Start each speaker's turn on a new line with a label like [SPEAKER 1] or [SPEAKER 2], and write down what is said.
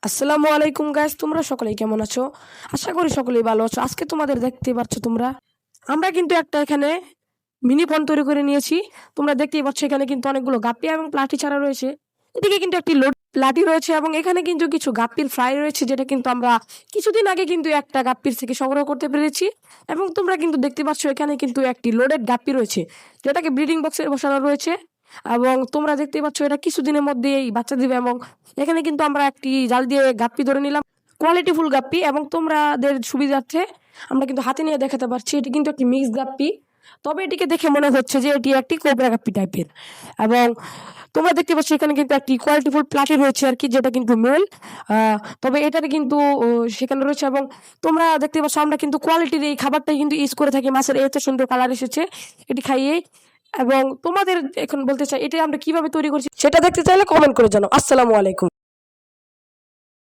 [SPEAKER 1] আসসালামু আলাইকুম গাইস, তোমরা সকলেই কেমন আছো? আশা করি সকলেই ভালো আছো। আজকে তোমাদের দেখতে পাচ্ছ তোমরা আমরা কিন্তু একটা এখানে মিনি পন্ড তৈরি করে নিয়েছি। তোমরা দেখতেই পাচ্ছ এখানে কিন্তু অনেকগুলো গাপ্পি এবং প্লাটি ছাড়া রয়েছে। এদিকে কিন্তু একটি লোড প্লাটি রয়েছে এবং এখানে কিন্তু কিছু গাপ্পির ফ্রাই রয়েছে, যেটা কিন্তু আমরা কিছুদিন আগে কিন্তু একটা গাপ্পির থেকে সংগ্রহ করতে পেরেছি। এবং তোমরা কিন্তু দেখতে পাচ্ছ এখানে কিন্তু একটি লোডেড গাপ্পি রয়েছে, যেটাকে ব্রিডিং বক্সে বসানো রয়েছে। এবং তোমরা দেখতে পাচ্ছ এটা কিছুদিনের মধ্যেই বাচ্চা দিবে। এবং এখানে কিন্তু আমরা একটি জাল দিয়ে গাপ্পি ধরে নিলাম, কোয়ালিটিফুল গাপ্পি। এবং তোমাদের সুবিধার্থে আমরা কিন্তু হাতে নিয়ে দেখাতে পারছি এটি কিন্তু একটি মিক্স গাপ্পি। তবে এটিকে দেখে মনে হচ্ছে যে এটি একটি কোবরা গাপ্পি টাইপের। এবং তোমরা দেখতে পাচ্ছ এখানে কিন্তু একটি কোয়ালিটিফুল প্লাটি রয়েছে আর কি, যেটা কিন্তু মেল। তবে এটার কিন্তু সেখানে রয়েছে। এবং তোমরা দেখতে পাচ্ছ আমরা কিন্তু কোয়ালিটির এই খাবারটাই কিন্তু ইউজ করে থাকি। মাছের এত সুন্দর কালার এসেছে এটি খাইয়ে। এবং তোমাদের এখন বলতে চাই এটা আমরা কিভাবে তৈরি করছি, সেটা দেখতে চাইলে কমেন্ট করে জানাও। আসসালামু আলাইকুম।